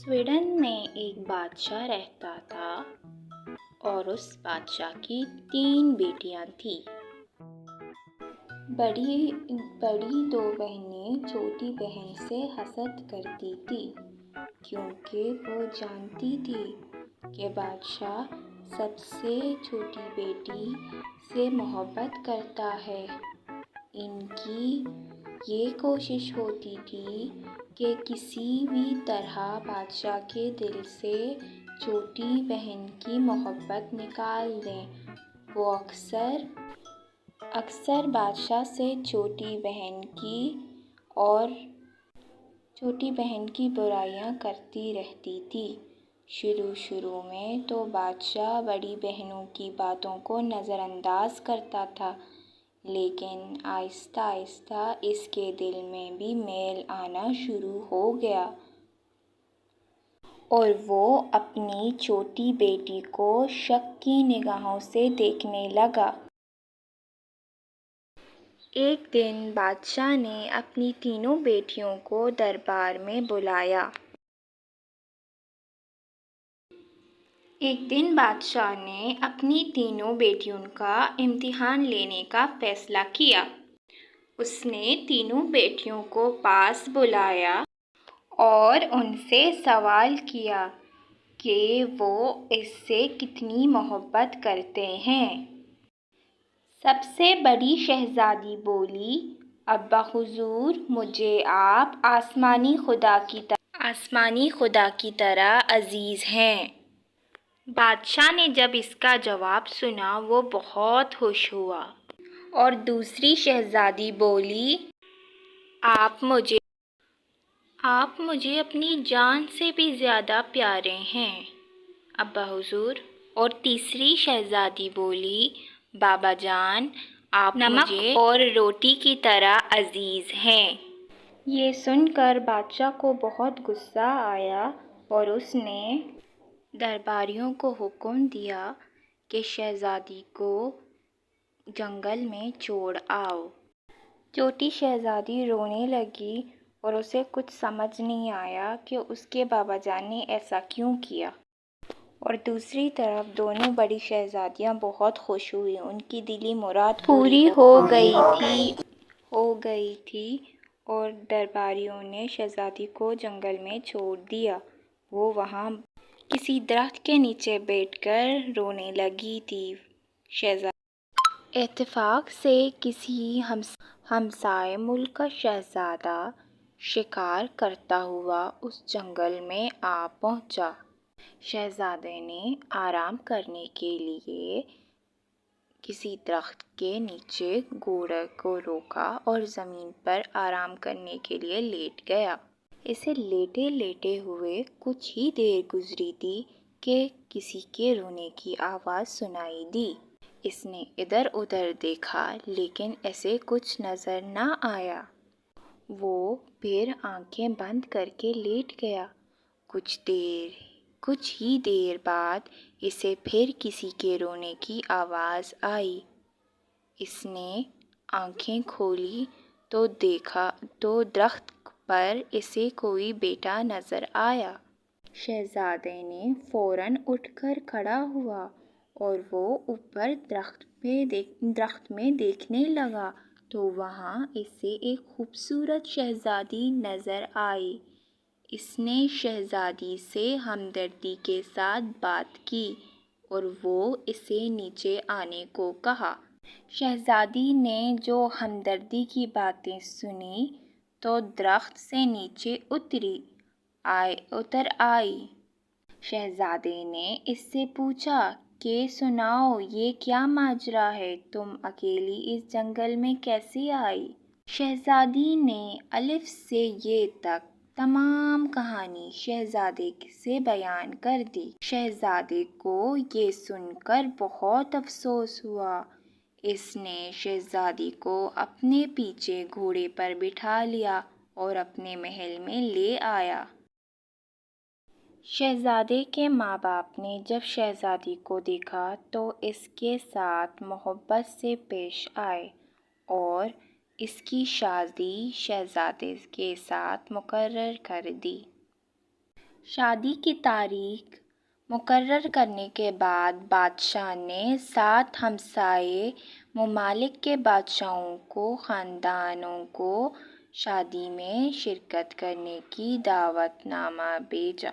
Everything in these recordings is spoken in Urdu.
سویڈن میں ایک بادشاہ رہتا تھا اور اس بادشاہ کی 3 بیٹیاں تھیں۔ بڑی 2 بہنیں چھوٹی بہن سے حسد کرتی تھیں کیونکہ وہ جانتی تھی کہ بادشاہ سب سے چھوٹی بیٹی سے محبت کرتا ہے۔ ان کی یہ کوشش ہوتی تھی کہ کسی بھی طرح بادشاہ کے دل سے چھوٹی بہن کی محبت نکال دیں۔ وہ اکثر بادشاہ سے چھوٹی بہن کی برائیاں کرتی رہتی تھی۔ شروع میں تو بادشاہ بڑی بہنوں کی باتوں کو نظر انداز کرتا تھا، لیکن آہستہ آہستہ اس کے دل میں بھی میل آنا شروع ہو گیا اور وہ اپنی چھوٹی بیٹی کو شک کی نگاہوں سے دیکھنے لگا۔ ایک دن بادشاہ نے اپنی تینوں بیٹیوں کو دربار میں بلایا۔ ایک دن بادشاہ نے اپنی تینوں بیٹیوں کا امتحان لینے کا فیصلہ کیا۔ اس نے تینوں بیٹیوں کو پاس بلایا اور ان سے سوال کیا کہ وہ اس سے کتنی محبت کرتے ہیں۔ سب سے بڑی شہزادی بولی، ابا حضور، مجھے آپ آسمانی خدا کی طرح عزیز ہیں۔ بادشاہ نے جب اس کا جواب سنا وہ بہت خوش ہوا اور دوسری شہزادی بولی، آپ مجھے اپنی جان سے بھی زیادہ پیارے ہیں ابا حضور۔ اور تیسری شہزادی بولی، بابا جان، آپ نمک اور روٹی کی طرح عزیز ہیں۔ یہ سن کر بادشاہ کو بہت غصہ آیا اور اس نے درباریوں کو حکم دیا کہ شہزادی کو جنگل میں چھوڑ آؤ۔ چھوٹی شہزادی رونے لگی اور اسے کچھ سمجھ نہیں آیا کہ اس کے بابا جان نے ایسا کیوں کیا۔ اور دوسری طرف دونوں بڑی شہزادیاں بہت خوش ہوئیں، ان کی دلی مراد پوری ہو گئی تھی اور درباریوں نے شہزادی کو جنگل میں چھوڑ دیا۔ وہ وہاں کسی درخت کے نیچے بیٹھ کر رونے لگی تھی۔ اتفاق سے کسی ہمسائے ملک کا شہزادہ شکار کرتا ہوا اس جنگل میں آ پہنچا۔ شہزادے نے آرام کرنے کے لیے کسی درخت کے نیچے گھوڑے کو روکا اور زمین پر آرام کرنے کے لیے لیٹ گیا۔ اسے لیٹے لیٹے ہوئے کچھ ہی دیر گزری تھی کہ کسی کے رونے کی آواز سنائی دی۔ اس نے ادھر ادھر دیکھا لیکن اسے کچھ نظر نہ آیا۔ وہ پھر آنکھیں بند کر کے لیٹ گیا۔ کچھ ہی دیر بعد اسے پھر کسی کے رونے کی آواز آئی۔ اس نے آنکھیں کھولی تو درخت پر اسے کوئی بیٹا نظر آیا۔ شہزادے نے فوراً اٹھ کر کھڑا ہوا اور وہ اوپر درخت میں دیکھنے لگا تو وہاں اسے ایک خوبصورت شہزادی نظر آئی۔ اس نے شہزادی سے ہمدردی کے ساتھ بات کی اور وہ اسے نیچے آنے کو کہا۔ شہزادی نے جو ہمدردی کی باتیں سنیں تو درخت سے نیچے اتر آئی۔ شہزادے نے اس سے پوچھا کہ سناؤ یہ کیا ماجرا ہے، تم اکیلی اس جنگل میں کیسے آئی؟ شہزادی نے الف سے یہ تک تمام کہانی شہزادے سے بیان کر دی۔ شہزادے کو یہ سن کر بہت افسوس ہوا۔ اس نے شہزادی کو اپنے پیچھے گھوڑے پر بٹھا لیا اور اپنے محل میں لے آیا۔ شہزادے کے ماں باپ نے جب شہزادی کو دیکھا تو اس کے ساتھ محبت سے پیش آئے اور اس کی شادی شہزادے کے ساتھ مقرر کر دی۔ شادی کی تاریخ مقرر کرنے کے بعد بادشاہ نے 7 ہمسائے ممالک کے بادشاہوں کو خاندانوں کو شادی میں شرکت کرنے کی دعوت نامہ بھیجا۔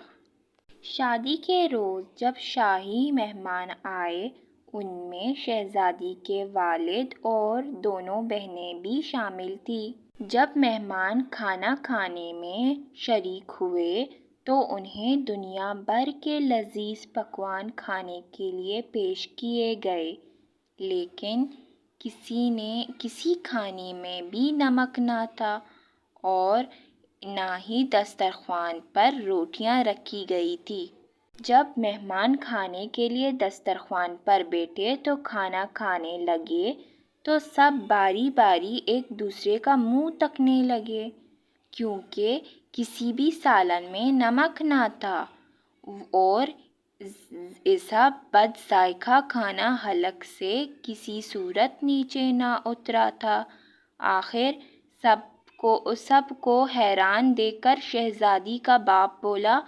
شادی کے روز جب شاہی مہمان آئے ان میں شہزادی کے والد اور دونوں بہنیں بھی شامل تھیں۔ جب مہمان کھانا کھانے میں شریک ہوئے تو انہیں دنیا بھر کے لذیذ پکوان کھانے کے لیے پیش کیے گئے، لیکن کسی کھانے میں بھی نمک نہ تھا اور نہ ہی دسترخوان پر روٹیاں رکھی گئی تھیں۔ جب مہمان کھانے کے لیے دسترخوان پر بیٹھے تو کھانا کھانے لگے تو سب باری باری ایک دوسرے کا منہ تکنے لگے، کیونکہ کسی بھی سالن میں نمک نہ تھا اور ایسا بد ذائقہ کھانا حلق سے کسی صورت نیچے نہ اترا تھا۔ آخر سب کو حیران دیکھ کر شہزادی کا باپ بولا،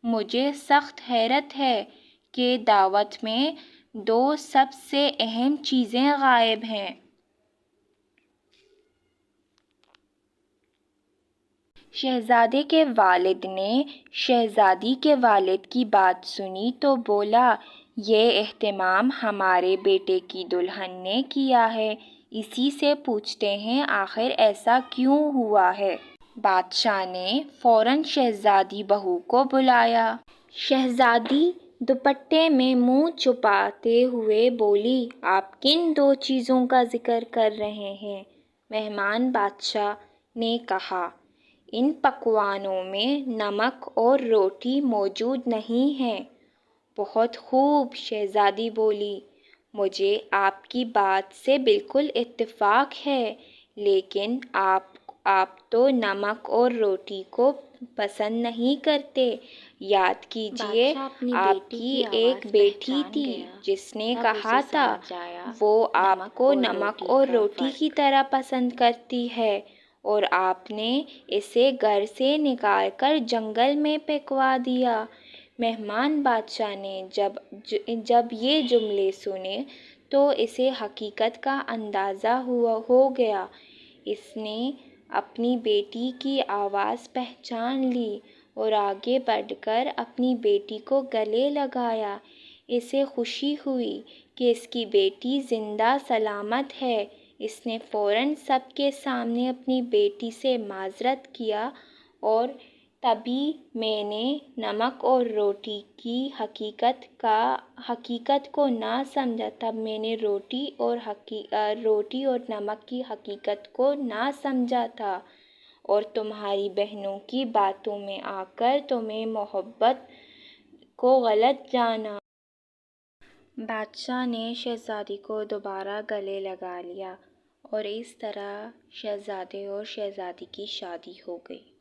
مجھے سخت حیرت ہے کہ دعوت میں 2 سب سے اہم چیزیں غائب ہیں۔ شہزادے کے والد نے شہزادی کے والد کی بات سنی تو بولا، یہ اہتمام ہمارے بیٹے کی دلہن نے کیا ہے، اسی سے پوچھتے ہیں آخر ایسا کیوں ہوا ہے۔ بادشاہ نے فوراً شہزادی بہو کو بلایا۔ شہزادی دوپٹے میں منہ چھپاتے ہوئے بولی، آپ کن 2 چیزوں کا ذکر کر رہے ہیں؟ مہمان بادشاہ نے کہا، ان پکوانوں میں نمک اور روٹی موجود نہیں ہیں۔ بہت خوب، شہزادی بولی، مجھے آپ کی بات سے بالکل اتفاق ہے، لیکن آپ تو نمک اور روٹی کو پسند نہیں کرتے۔ یاد کیجیے آپ کی ایک بیٹی تھی جس نے کہا تھا وہ آپ کو نمک اور روٹی کی طرح پسند کرتی ہے اور آپ نے اسے گھر سے نکال کر جنگل میں پھینکوا دیا۔ مہمان بادشاہ نے جب یہ جملے سنے تو اسے حقیقت کا اندازہ ہو گیا۔ اس نے اپنی بیٹی کی آواز پہچان لی اور آگے بڑھ کر اپنی بیٹی کو گلے لگایا۔ اسے خوشی ہوئی کہ اس کی بیٹی زندہ سلامت ہے۔ اس نے فوراً سب کے سامنے اپنی بیٹی سے معذرت کیا اور تبھی میں نے نمک اور روٹی کی حقیقت کو نہ سمجھا تب میں نے روٹی اور نمک کی حقیقت کو نہ سمجھا تھا اور تمہاری بہنوں کی باتوں میں آ کر تمہیں محبت کو غلط جانا۔ بادشاہ نے شہزادی کو دوبارہ گلے لگا لیا اور اس طرح شہزادے اور شہزادی کی شادی ہو گئی۔